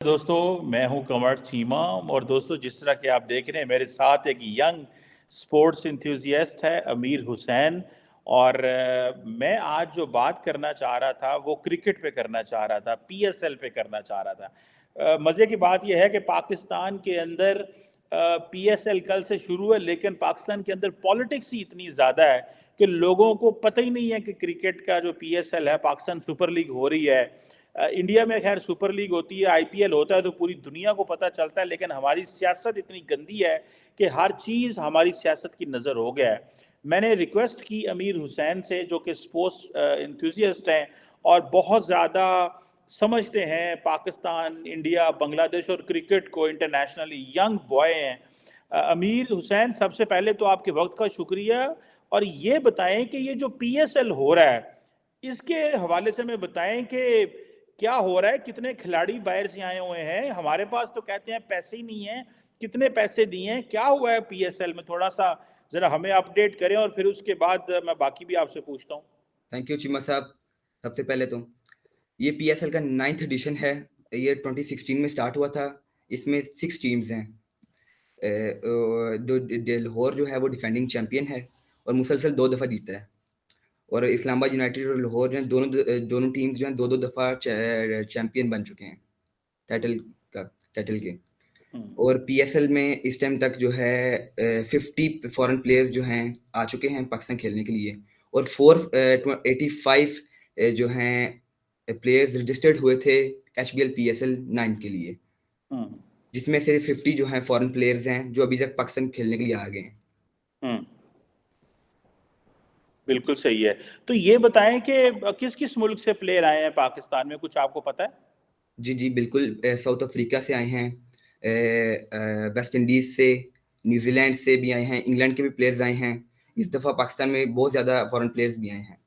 दोस्तों, मैं हूं कंवर चीमा। और दोस्तों, जिस तरह के आप देख रहे हैं, मेरे साथ एक यंग स्पोर्ट्स इंथुजियास्ट है, अमीर हुसैन। और मैं आज जो बात करना चाह रहा था वो क्रिकेट पे करना चाह रहा था, पीएसएल पे करना चाह रहा था। मज़े की बात यह है कि पाकिस्तान के अंदर पीएसएल कल से शुरू है, लेकिन पाकिस्तान के अंदर पॉलिटिक्स ही इतनी ज़्यादा है कि लोगों को पता ही नहीं है कि क्रिकेट का जो पीएसएल है, पाकिस्तान सुपर लीग हो रही है। इंडिया में खैर सुपर लीग होती है, आईपीएल होता है, तो पूरी दुनिया को पता चलता है। लेकिन हमारी सियासत इतनी गंदी है कि हर चीज़ हमारी सियासत की नज़र हो गया है। मैंने रिक्वेस्ट की अमीर हुसैन से, जो कि स्पोर्ट्स इंथुजियस्ट हैं और बहुत ज़्यादा समझते हैं पाकिस्तान, इंडिया, बांग्लादेश और क्रिकेट को इंटरनेशनली, यंग बॉय हैं। अमीर हुसैन, सबसे पहले तो आपके वक्त का शुक्रिया। और ये बताएं कि ये जो पीएसएल हो रहा है, इसके हवाले से हमें बताएं कि क्या हो रहा है, कितने खिलाड़ी बाहर से आए हुए हैं, हमारे पास तो कहते हैं पैसे ही नहीं है, कितने पैसे दिए हैं, क्या हुआ है पीएसएल में, थोड़ा सा जरा हमें अपडेट करें और फिर उसके बाद मैं बाकी भी आपसे पूछता हूँ। थैंक यू चीमा साहब। सबसे पहले तो ये पीएसएल का 9th एडिशन है। ये 2016 में स्टार्ट हुआ था। इसमें 6 टीम्स हैं। लाहौर जो है वो डिफेंडिंग चैंपियन है और मुसलसल 2 दफ़ा जीता है। और इस्लामाबाद यूनाइटेड और लाहौर जो है, दोनों टीम्स जो हैं 2-2 दफ़ा चैंपियन बन चुके हैं टाइटल टाइटल के। और पीएसएल में इस टाइम तक जो है 50 फॉरेन प्लेयर्स जो हैं आ चुके हैं पाकिस्तान खेलने के लिए। और 485 जो हैं प्लेयर्स रजिस्टर्ड हुए थे एचबीएल पीएसएल 9 के लिए, हम्म। जिसमें से 50 जो हैं फॉरेन प्लेयर्स हैं जो अभी तक पाकिस्तान खेलने के लिए आ गए हैं। हम्म। बिल्कुल सही है। तो ये बताएं कि किस किस मुल्क से प्लेयर आए हैं पाकिस्तान में, कुछ आपको पता है? जी जी बिल्कुल। साउथ अफ्रीका से आए हैं, वेस्ट इंडीज से, न्यूजीलैंड से भी आए हैं, इंग्लैंड के भी प्लेयर्स आए हैं। इस दफ़ा पाकिस्तान में बहुत ज़्यादा फॉरेन प्लेयर्स भी आए हैं।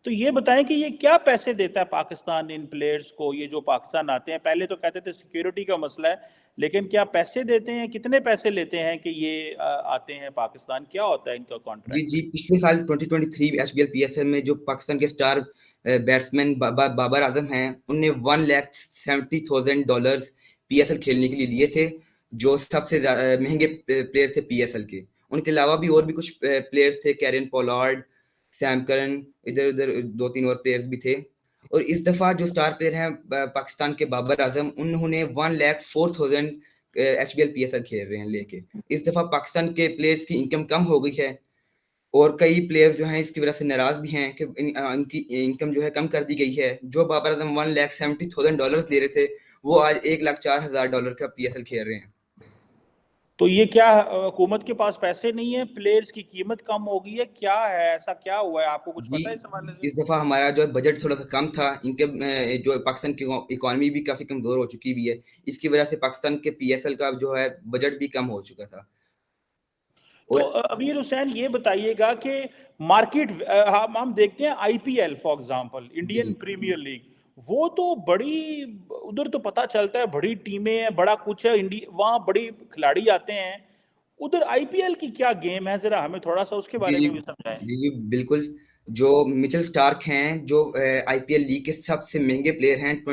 तो ये बताएं कि ये क्या पैसे देता है पाकिस्तान इन प्लेयर्स को, ये जो पाकिस्तान आते हैं? पहले तो कहते थे सिक्योरिटी का मसला है, लेकिन क्या पैसे देते हैं, कितने पैसे लेते हैं कि ये आते हैं पाकिस्तान, क्या होता है इनका जी कॉन्ट्रैक्ट? जी पिछले साल 2023 एचबीएल पीएसएल में जो पाकिस्तान के स्टार बैट्समैन बाबर आजम हैं, उनने $1,70,000 पीएसएल खेलने के लिए लिए थे, जो सबसे महंगे प्लेयर थे पीएसएल के। उनके अलावा भी और भी कुछ प्लेयर्स थे, कैरन पोलार्ड, सैम करन, इधर उधर 2-3 और प्लेयर्स भी थे। और इस दफा जो स्टार प्लेयर हैं पाकिस्तान के बाबर आजम, उन्होंने 1,04,000 एचबीएल पीएसएल खेल रहे हैं लेके। इस दफा पाकिस्तान के प्लेयर्स की इनकम कम हो गई है और कई प्लेयर्स जो हैं इसकी वजह से नाराज भी हैं कि इनकी इनकम जो है कम कर दी गई है। जो बाबर आजम $1,70,000 ले रहे थे, वो आज $1,04,000 का पीएसएल खेल रहे हैं। तो ये क्या हुकूमत के पास पैसे नहीं है, प्लेयर्स की कीमत कम हो गई है, क्या है, ऐसा क्या हुआ है, आपको कुछ जी, पता है इस हवाले से? इस दफा हमारा जो है बजट थोड़ा सा कम था। इनके जो पाकिस्तान की इकोनॉमी भी काफी कमजोर हो चुकी भी है। इसकी वजह से पाकिस्तान के पीएसएल का जो है बजट भी कम हो चुका था। तो और अमीर हुसैन, ये बताइएगा कि मार्केट, हम देखते हैं आईपीएल फॉर एग्जांपल, जी इंडियन जी प्रीमियर लीग, वो तो बड़ी, उधर तो पता चलता है बड़ी टीमें हैं, बड़ा कुछ है, इंडिया वहाँ बड़ी खिलाड़ी आते हैं। उधर आईपीएल की क्या गेम है, जरा हमें थोड़ा सा उसके जी बारे जी में भी समझाएं। जी जी बिल्कुल। जो मिचेल स्टार्क हैं, जो आईपीएल लीग के सबसे महंगे प्लेयर हैं,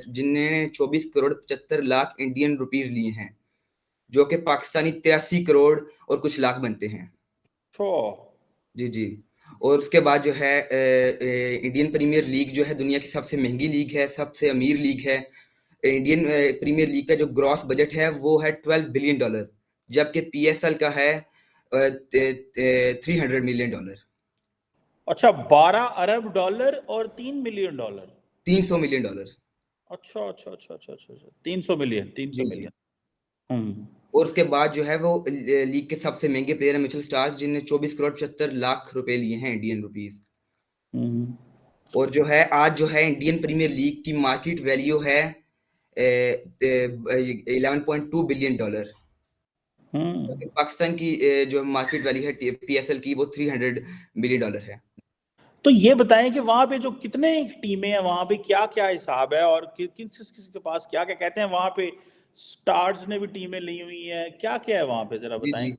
जिन्होंने 24 करोड़ 75 लाख इंडियन रुपीस लिए हैं, जो कि पाकिस्तानी 83 करोड़ और कुछ लाख बनते हैं। छो। जी जी। और उसके बाद जो है इंडियन प्रीमियर लीग जो है दुनिया की सबसे महंगी लीग है, सबसे अमीर लीग है। इंडियन प्रीमियर लीग का जो ग्रॉस बजट है वो है $12 बिलियन, जबकि पीएसएल का है $300 मिलियन। अच्छा, 12 अरब डॉलर और 3 मिलियन डॉलर। $300 मिलियन। अच्छा अच्छा अच्छा अच्छा अच्छा अच्छा, 300 मिलियन, तीन जी सौ जी। मिलियन हम्म। और उसके बाद जो है वो लीग के सबसे महंगे प्लेयर है मिचेल स्टार्क, जिन्हें 24 करोड़ 75 लाख रुपए लिए हैं इंडियन रुपीस। हम्म। और जो है आज जो है इंडियन प्रीमियर लीग की मार्केट वैल्यू है $11.2 बिलियन। हम्म। पाकिस्तान की जो मार्केट वैल्यू है पीएसएल की, वो $300 बिलियन है। तो ये बताएं कि वहां पे जो कितने टीमें हैं, वहां पे क्या क्या हिसाब है, और किस किस के पास क्या क्या कहते हैं वहां पे? स्टार्स ने भी टीमें ली हुई हैं, क्या क्या है वहां पे, जरा जी जी। बताएं।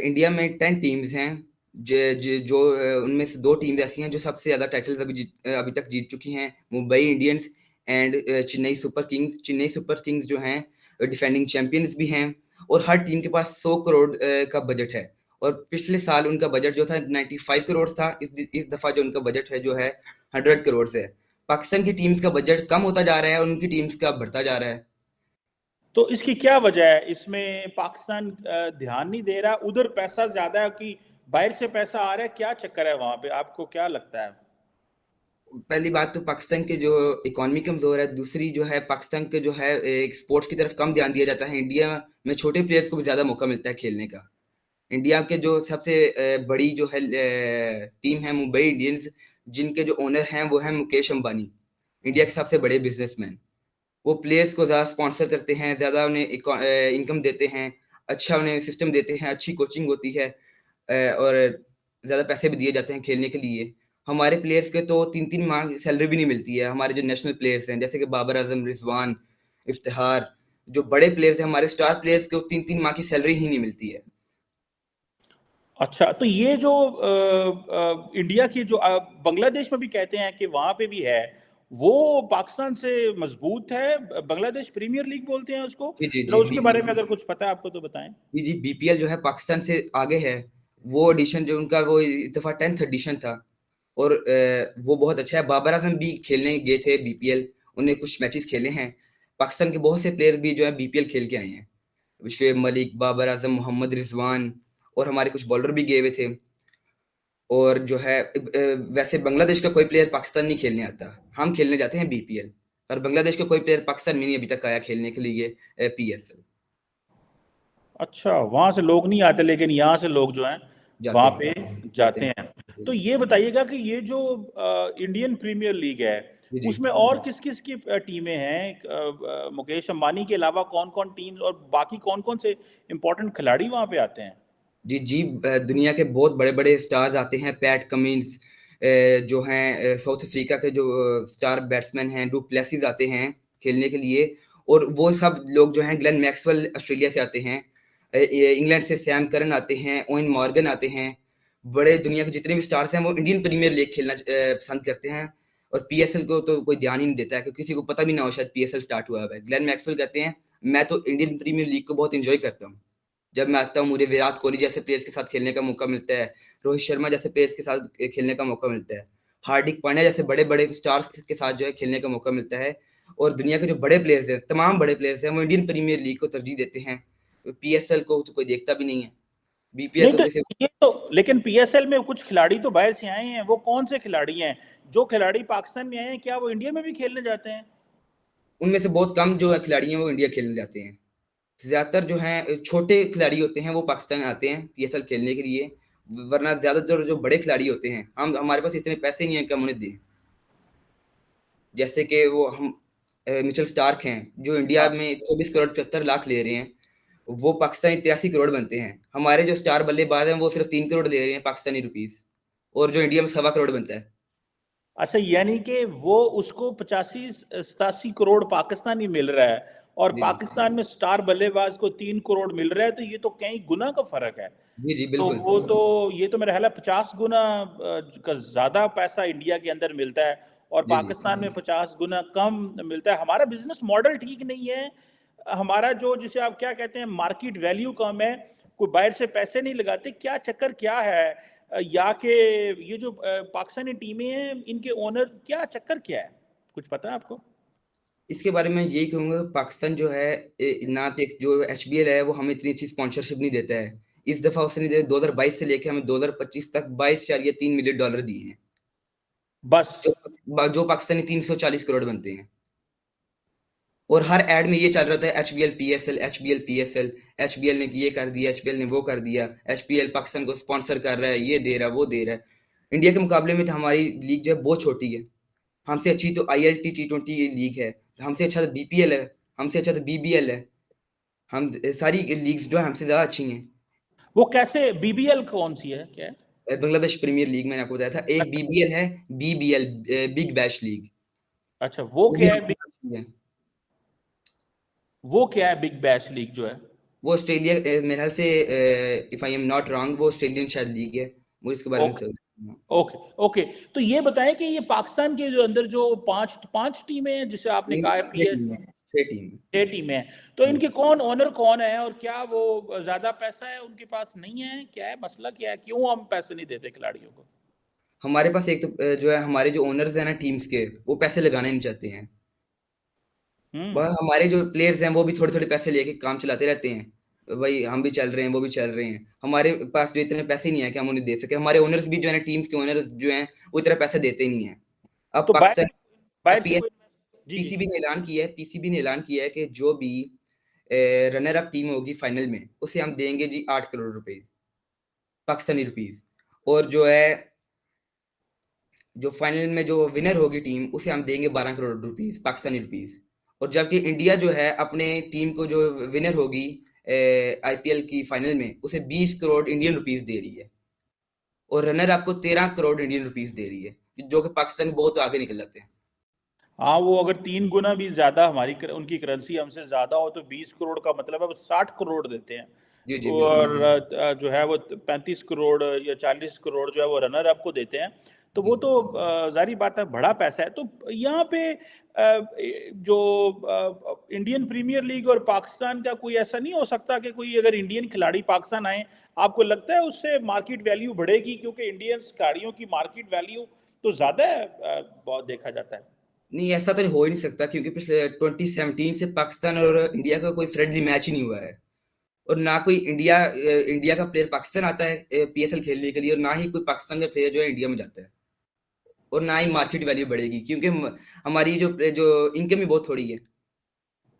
इंडिया में 10 टीम्स हैं। जो उनमें से 2 टीम्स ऐसी हैं जो सबसे ज्यादा टाइटल्स अभी तक जीत चुकी हैं, Mumbai Indians and Chennai super Kings जो हैं डिफेंडिंग चैंपियंस भी हैं, और हर टीम के पास 100 करोड़ का बजट है। और पिछले साल उनका बजट जो था 95 करोड़ था, इस दफा जो उनका बजट है जो है 100 करोड़ से है। पाकिस्तान की टीम्स का बजट कम होता जा रहा है और उनकी टीम्स का बढ़ता जा रहा है। तो इसकी क्या वजह है? इसमें पाकिस्तान ध्यान नहीं दे रहा, उधर पैसा ज्यादा है कि बाहर से पैसा आ रहा है? क्या चक्कर है वहां पे, आपको क्या लगता है? पहली बात तो पाकिस्तान के जो इकोनॉमी कमजोर है, दूसरी जो है पाकिस्तान के जो है एक स्पोर्ट्स की तरफ कम ध्यान दिया जाता है। इंडिया में छोटे प्लेयर्स को भी ज्यादा मौका मिलता है खेलने का। इंडिया के जो सबसे बड़ी जो है टीम है मुंबई इंडियंस, जिनके जो ओनर हैं वो हैं मुकेश अंबानी, इंडिया के सबसे बड़े बिजनेसमैन। वो प्लेयर्स को ज़्यादा स्पॉन्सर करते हैं, ज़्यादा उन्हें इनकम देते हैं, अच्छा उन्हें सिस्टम देते हैं, अच्छी कोचिंग होती है, और ज़्यादा पैसे भी दिए जाते हैं खेलने के लिए। हमारे प्लेयर्स के तो 3-3 माह की सैलरी भी नहीं मिलती है। हमारे जो नेशनल प्लेयर्स हैं जैसे कि बाबर आजम, रिजवान, इफ्तिहार, जो बड़े प्लेयर्स हैं हमारे स्टार प्लेयर्स को 3-3 माह की सैलरी ही नहीं मिलती है। अच्छा, तो ये जो इंडिया की जो बांग्लादेश में भी कहते हैं कि वहां पे भी है, वो पाकिस्तान से मजबूत है। बांग्लादेश प्रीमियर लीग बोलते हैं उसको। जी जी जरा जी उसके बारे में अगर कुछ पता है आपको तो बताएं। जी जी बीपीएल जो है पाकिस्तान से आगे है। वो एडिशन जो उनका वो इस दफा 10th एडिशन था, और वो बहुत अच्छा है। बाबर आजम भी खेलने गए थे बीपीएल, उन्हें कुछ मैचेस खेले हैं। पाकिस्तान के बहुत से प्लेयर भी जो है बीपीएल खेल के आए हैं। शुएब मलिक, बाबर आजम, मोहम्मद रिजवान, और हमारे कुछ बॉलर भी गए हुए थे। और जो है वैसे बांग्लादेश का कोई प्लेयर पाकिस्तान नहीं खेलने आता, हम खेलने जाते हैं बीपीएल। और बांग्लादेश का कोई प्लेयर पाकिस्तान में नहीं अभी तक आया खेलने के लिए पीएसएल। अच्छा, वहां से लोग नहीं आते, लेकिन यहाँ से लोग जो हैं जाते वहां हैं, पे जाते जाते हैं। हैं। तो ये बताइएगा कि ये जो इंडियन प्रीमियर लीग है, जी जी उसमें और किस किस की टीमें हैं? मुकेश अंबानी के अलावा कौन कौन टीम और बाकी कौन कौन से इंपॉर्टेंट खिलाड़ी वहां पे आते हैं? जी जी दुनिया के बहुत बड़े बड़े स्टार्स आते हैं। पैट कमिंस जो हैं साउथ अफ्रीका के जो स्टार बैट्समैन हैं, डू प्लेसिस आते हैं खेलने के लिए। और वो सब लोग जो हैं, ग्लेन मैक्सवेल ऑस्ट्रेलिया से आते हैं, इंग्लैंड से सैम करन आते हैं, ओवन मॉर्गन आते हैं। बड़े दुनिया के जितने भी स्टार्स हैं वो इंडियन प्रीमियर लीग खेलना पसंद करते हैं। और पीएसएल को तो कोई ध्यान ही नहीं देता है, क्योंकि किसी को पता भी ना हो शायद पीएसएल स्टार्ट हुआ है। ग्लेन मैक्सवेल कहते हैं, मैं तो इंडियन प्रीमियर लीग को बहुत इंजॉय करता हूँ। जब मैं आता हूँ मुझे विराट कोहली जैसे प्लेयर्स के साथ खेलने का मौका मिलता है, रोहित शर्मा जैसे प्लेयर्स के साथ खेलने का मौका मिलता है, हार्दिक पांड्या जैसे बड़े बड़े स्टार्स के साथ जो है खेलने का मौका मिलता है। और दुनिया के जो बड़े प्लेयर्स हैं, तमाम बड़े प्लेयर्स हैं, वो इंडियन प्रीमियर लीग को तरजीह देते हैं। पीएसएल को तो कोई देखता भी नहीं है, बीपीएल नहीं तो तो किसी। ये तो, लेकिन पीएसएल में कुछ खिलाड़ी तो बाहर से आए हैं, वो कौन से खिलाड़ी हैं? जो खिलाड़ी पाकिस्तान में आए हैं, क्या वो इंडिया में भी खेलने जाते हैं? उनमें से बहुत कम जो खिलाड़ी हैं वो इंडिया खेलने जाते हैं। ज्यादातर जो हैं छोटे खिलाड़ी होते हैं वो पाकिस्तान आते हैं पीएसएल खेलने के लिए। वरना ज्यादातर जो बड़े खिलाड़ी होते हैं, हम हमारे पास इतने पैसे नहीं है कि हम उन्हें दें। जैसे कि वो हम मिचेल स्टार्क हैं जो इंडिया हाँ। में 24 करोड़ 75 लाख ले रहे हैं, वो पाकिस्तानी 83 करोड़ बनते हैं। हमारे जो स्टार बल्लेबाज हैं वो सिर्फ 3 करोड़ ले रहे हैं पाकिस्तानी रुपीस, और जो इंडिया में 1.25 करोड़ बनता है। अच्छा, यानी कि वो उसको 85-87 करोड़ पाकिस्तानी मिल रहा है, और जी जी पाकिस्तान में स्टार बल्लेबाज को 3 करोड़ मिल रहा है, तो ये तो कई गुना का फर्क है। जी जी तो बिल्कुल। वो तो, ये तो मेरा ख्याल है 50 गुना का ज्यादा पैसा इंडिया के अंदर मिलता है, और जी जी पाकिस्तान में 50 गुना कम मिलता है। हमारा बिजनेस मॉडल ठीक नहीं है। हमारा जो, जिसे आप क्या कहते हैं, मार्केट वैल्यू कम है। कोई बाहर से पैसे नहीं लगाते, क्या चक्कर क्या है? या कि ये जो पाकिस्तानी टीमें हैं, इनके ओनर, क्या चक्कर क्या है? कुछ पता है आपको? इसके बारे में यही कहूंगा, पाकिस्तान जो है ना तो एक जो एचबीएल है वो हमें इतनी अच्छी स्पॉन्सरशिप नहीं देता है। इस दफा उसने 2022 से लेके हमें 2025 तक 22.3 मिलियन डॉलर दिए हैं, बस। जो पाकिस्तानी 340 करोड़ बनते हैं। और हर एड में ये चल रहा था, HBL PSL, HBL PSL, HBL ने ये कर दिया, एचबीएल ने वो कर दिया, एचपीएल पाकिस्तान को स्पॉन्सर कर रहा है, ये दे रहा है, वो दे रहा है। इंडिया के मुकाबले में तो हमारी लीग जो है बहुत छोटी है। हमसे अच्छी तो आईएलटी T20 लीग है, हमसे अच्छा तो बीपीएल है, हमसे अच्छा तो बीबीएल है। हम सारी लीग्स जो है हमसे ज्यादा अच्छी हैं। वो कैसे? बीबीएल कौन सी है, क्या है? बांग्लादेश प्रीमियर लीग मैंने आपको बताया था, एक अच्छा। बीबीएल है, बीबीएल बिग बैश लीग, अच्छा, वो वो भी क्या है? हमसे अच्छी है। वो क्या है बिग बैश लीग जो है? वो ऑस्ट्रेलिया मेरे ख्याल से, if I am not wrong, वो ऑस्ट्रेलियन शायद लीग है, मुझे इसके बारे में ओके। सर। Okay okay. तो ये बताएं कि ये पाकिस्तान के जो अंदर जो पांच पांच टीमें हैं जिसे आपने नहीं, कहा है 6 पीएस, टीम है, 6 टीम है। 6 टीमें हैं, तो इनके कौन ओनर कौन है और क्या वो ज्यादा पैसा है उनके पास नहीं है, क्या है मसला, क्या है, क्यों हम पैसे नहीं देते खिलाड़ियों को? हमारे पास एक तो जो है हमारे जो ओनर्स हैं ना टीम्स के, वो पैसे लगाना नहीं चाहते हैं। हम्म। बस हमारे जो प्लेयर्स हैं वो भी थोड़े थोड़े पैसे लेके काम चलाते रहते हैं, भाई हम भी चल रहे हैं वो भी चल रहे हैं। हमारे पास जो इतने पैसे नहीं है कि हम उन्हें दे सके। हमारे ओनर्स भी जो है टीम्स के ओनर्स जो हैं वो इतना पैसे देते ही नहीं है। अब तो पाकिस्तान, अब बाहर से पीएस कोई, जी जी। पीसीबी ने ऐलान किया है, पीसीबी ने ऐलान किया है कि जो भी रनर अप टीम होगी फाइनल में उसे हम देंगे जी 8 करोड़ रुपए, पाकिस्तानी रुपीज। और जो है जो फाइनल में जो विनर होगी टीम उसे हम देंगे 12 करोड़ रुपीज, पाकिस्तानी रुपीज। और जबकि इंडिया जो है अपने टीम को जो विनर होगी आईपीएल की फाइनल में उसे 20 करोड़ इंडियन रुपीज दे रही है। और रनर आपको 13 करोड़ इंडियन रुपीज दे रही है, जो कि पाकिस्तान बहुत आगे निकल जाते हैं। हाँ, वो अगर 3 गुना भी ज्यादा उनकी करेंसी हमसे ज्यादा हो तो 20 करोड़ का मतलब है वो 60 करोड़ देते हैं। जी जी बिल्कुल। और जो है वो 35 करोड़ या 40 करोड़ जो है वो रनर अप को देते हैं। तो जी वो तो जारी बात है, बड़ा पैसा है। तो यहाँ पे जो इंडियन प्रीमियर लीग और पाकिस्तान का कोई ऐसा नहीं हो सकता कि कोई अगर इंडियन खिलाड़ी पाकिस्तान आए, आपको लगता है उससे मार्केट वैल्यू बढ़ेगी? क्योंकि इंडियन खिलाड़ियों की मार्केट वैल्यू तो ज्यादा है, बहुत देखा जाता है। नहीं, ऐसा तो हो ही नहीं सकता, क्योंकि पिछले 2017 से पाकिस्तान और इंडिया का कोई फ्रेंडली मैच ही नहीं हुआ है। और ना कोई इंडिया का प्लेयर पाकिस्तान आता है पीएसएल खेलने के लिए, और ना ही कोई पाकिस्तान का प्लेयर जो है इंडिया में जाता है। और ना ही मार्केट वैल्यू बढ़ेगी, क्योंकि हमारी जो जो इनकम ही बहुत थोड़ी है।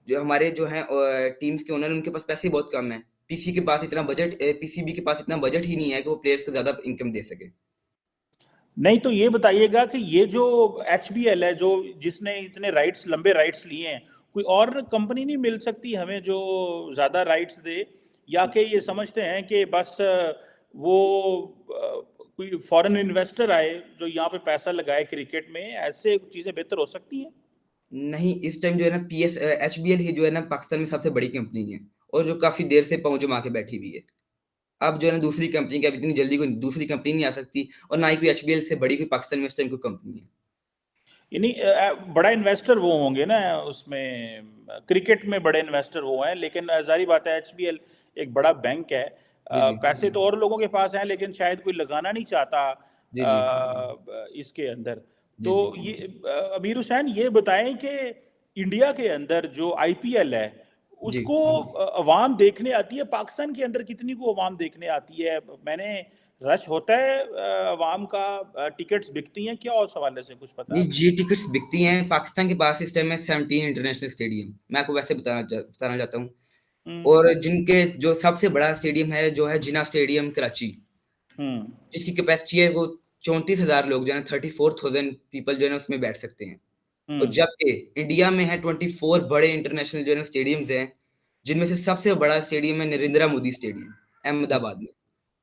जो हमारे जो है टीम्स के ओनर, उनके पास पैसे ही बहुत कम है। पीसीबी के पास इतना बजट ही नहीं है कि वो प्लेयर्स को ज्यादा इनकम दे सके। नहीं, तो ये बताइएगा कि ये जो HBL है, जो जिसने इतने राइट्स, लंबे राइट्स लिए हैं, कोई और कंपनी नहीं मिल सकती हमें जो ज़्यादा राइट्स दे? या कि ये समझते हैं कि बस वो कोई फॉरेन इन्वेस्टर आए जो यहाँ पे पैसा लगाए क्रिकेट में, ऐसे चीज़ें बेहतर हो सकती हैं? नहीं, इस टाइम जो है ना एचबीएल ही जो है ना पाकिस्तान में सबसे बड़ी कंपनी है, और जो काफी देर से पहुंच जमा के बैठी हुई है। अब जो है ना दूसरी कंपनी का, इतनी जल्दी कोई दूसरी कंपनी नहीं आ सकती, और ना ही कोई एचबीएल से बड़ी कोई पाकिस्तान में इस टाइम कोई कंपनी है। यानी बड़ा इन्वेस्टर वो होंगे ना उसमें, क्रिकेट में बड़े इन्वेस्टर वो हैं, लेकिन जारी बात है HBL एक बड़ा बैंक है। जी जी पैसे तो और लोगों के पास हैं लेकिन शायद कोई लगाना नहीं चाहता जी जी इसके अंदर। जी तो जी। ये अमीर हुसैन ये बताएं कि इंडिया के अंदर जो IPL है जी उसको अवाम देखने आती है, पाकिस्तान के अंदर कितनी को अवाम देखने आती है? मैंने रश होता है अवाम का, टिकट्स बिकती हैं क्या, उस हवाले से कुछ पता जी है? जी, टिकट्स बिकती हैं। पाकिस्तान के पास इस टाइम में 17 इंटरनेशनल स्टेडियम, मैं आपको वैसे बताना चाहता हूँ। हम्म और जिनके जो सबसे बड़ा स्टेडियम है जो है जिना स्टेडियम कराची, हम्म जिसकी कैपेसिटी है वो 34,000 लोग जो है, 34,000 पीपल जो है ना उसमें बैठ सकते हैं। और हम्म जबकि इंडिया में है 24 बड़े इंटरनेशनल जो है ना स्टेडियम्स हैं, जिनमें से सबसे बड़ा स्टेडियम है नरेंद्र मोदी स्टेडियम अहमदाबाद में,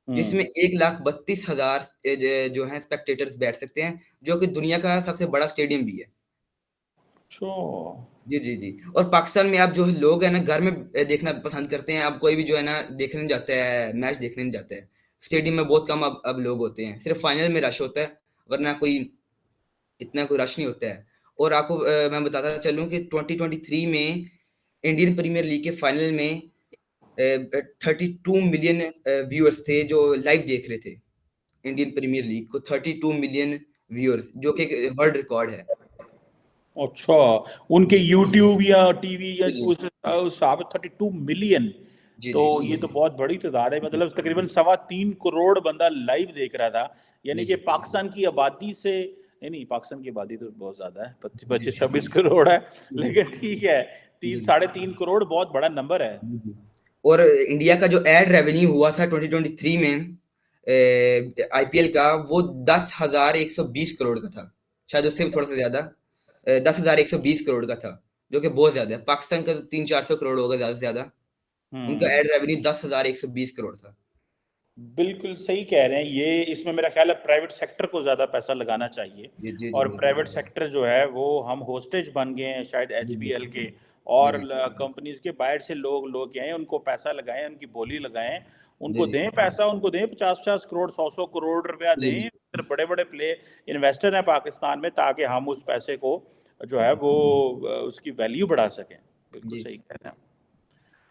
जिसमें हम्म। 1,32,000 जो है स्पेक्टेटर्स बैठ सकते हैं, जो कि दुनिया का सबसे बड़ा स्टेडियम भी है। सो जी जी जी। और पाकिस्तान में अब जो लोग है ना घर में देखना पसंद करते हैं। अब कोई भी जो है ना देखने नहीं जाता है, मैच देखने नहीं जाता है। स्टेडियम में बहुत कम अब लोग होते हैं, सिर्फ फाइनल में रश होता है, वरना कोई इतना कोई रश नहीं होता है। और आपको मैं बताता चलूं कि 2023 में इंडियन प्रीमियर लीग के फाइनल में 32 मिलियन व्यूअर्स थे जो लाइव देख रहे थे इंडियन प्रीमियर लीग को। 32 मिलियन व्यूअर्स, जो कि वर्ल्ड रिकॉर्ड है। अच्छा, उनके यूट्यूब या टीवी या जी जी उस हिसाब 32 मिलियन, जी तो जी ये तो बहुत बड़ी तादाद है। मतलब तकरीबन 3.25 करोड़ बंदा लाइव देख रहा था। जी यानी कि जी पाकिस्तान की आबादी से, नहीं नहीं, पाकिस्तान की आबादी तो बहुत ज्यादा है, 25 जी 26 करोड़ है। जी लेकिन ठीक है, जी तीन जी। 3.5 करोड़ बहुत बड़ा नंबर है। जी। और इंडिया का जो एड रेवेन्यू हुआ था 2023 में आईपीएल का, वो 10,120 करोड़ का था, शायद उससे भी थोड़ा सा ज्यादा। 10,120 करोड़ का था, जो कि बहुत ज्यादा है। पाकिस्तान का तो 300-400 करोड़ होगा ज्यादा से ज्यादा। उनका हम्म। एड रेवेन्यू 10,120 करोड़ था। बिल्कुल सही कह रहे हैं। ये इसमें मेरा ख्याल है प्राइवेट सेक्टर को ज़्यादा पैसा लगाना चाहिए। जी जी जी और बिल्कुल। प्राइवेट सेक्टर जो है वो, हम होस्टेज बन गए हैं शायद जी जी HBL के। जी और जी कंपनीज के बाहर से लोग के आए, उनको पैसा लगाएं, उनकी बोली लगाएं, जी उनको जी दें पैसा, उनको दें 50-50 करोड़, 100-100 करोड़ रुपया जी दें। बड़े बड़े इन्वेस्टर हैं पाकिस्तान में, ताकि हम उस पैसे को जो है वो उसकी वैल्यू बढ़ा सकें। बिल्कुल जी। सही कह रहे हैं।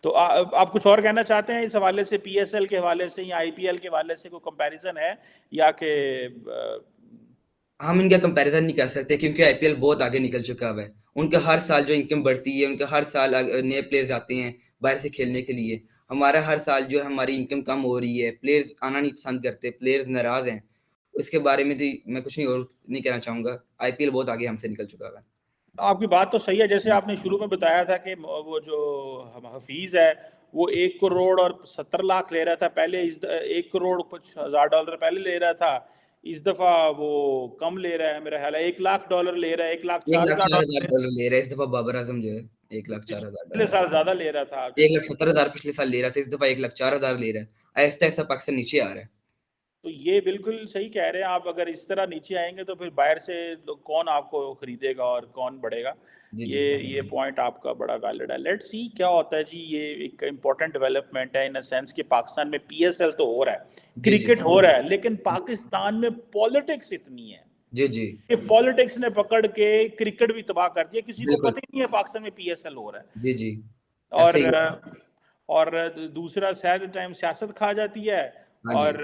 तो आप कुछ और कहना चाहते हैं इस हवाले से, पीएसएल के हवाले से या आईपीएल के हवाले से कोई कंपैरिजन है, या कि हम इनका कंपैरिजन नहीं कर सकते क्योंकि आईपीएल बहुत आगे निकल चुका हुआ है। उनका हर साल जो इनकम बढ़ती है, उनका हर साल नए प्लेयर्स आते हैं बाहर से खेलने के लिए। हमारा हर साल जो है हमारी इनकम कम हो रही है, प्लेयर्स आना नहीं पसंद करते, प्लेयर्स नाराज हैं। उसके बारे में तो मैं कुछ नहीं और नहीं कहना चाहूंगा। आईपीएल बहुत आगे हमसे निकल चुका हुआ है। आपकी बात तो सही है। जैसे आपने शुरू में बताया था कि वो जो हफीज है वो 1 करोड़ और 70 लाख ले रहा था पहले, 1 करोड़ कुछ हजार डॉलर पहले ले रहा था। इस दफा वो कम ले रहा है, मेरा ख्याल है $1 लाख ले रहा है, 1,04,000 1,04,000 डॉलर ले रहा है इस दफा बाबर आजम जो है। 1,04,000 पिछले डॉलर साल ज्यादा ले रहा था। 1,70,000 पिछले साल ले रहा था, इस दफा 1,04,000 ले रहा है। ऐसा ऐसा पाकिस्तान नीचे आ रहा है। तो ये बिल्कुल सही कह रहे हैं आप। अगर इस तरह नीचे आएंगे तो फिर बाहर से कौन आपको खरीदेगा और कौन बढ़ेगा। जी जी ये पॉइंट आपका बड़ा वैलिड है। लेट्स सी क्या होता है जी। ये एक इम्पोर्टेंट डेवलपमेंट है इन अ सेंस कि पाकिस्तान में पीएसएल तो हो रहा है, जी जी क्रिकेट हो रहा है, लेकिन पाकिस्तान में पॉलिटिक्स इतनी है जी जी कि पॉलिटिक्स ने पकड़ के क्रिकेट भी तबाह कर दिया। किसी को बिल्कुल। पता ही नहीं है पाकिस्तान में पीएसएल हो रहा है। जी जी और ऐसे ही। और दूसरा शायद टाइम सियासत खा जाती है, हाँ जी। और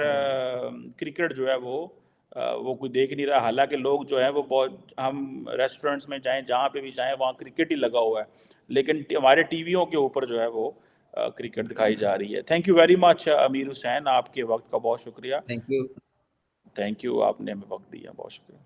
क्रिकेट जो है वो कोई देख नहीं रहा। हालांकि लोग जो है वो बहुत, हम रेस्टोरेंट्स में जाएं, जहाँ पे भी जाएं, वहाँ क्रिकेट ही लगा हुआ है, लेकिन हमारे टीवियों के ऊपर जो है वो क्रिकेट दिखाई जा रही है। थैंक यू वेरी मच अमीर हुसैन, आपके वक्त का बहुत शुक्रिया। Thank you. थैंक यू, आपने हमें वक्त दिया, बहुत शुक्रिया।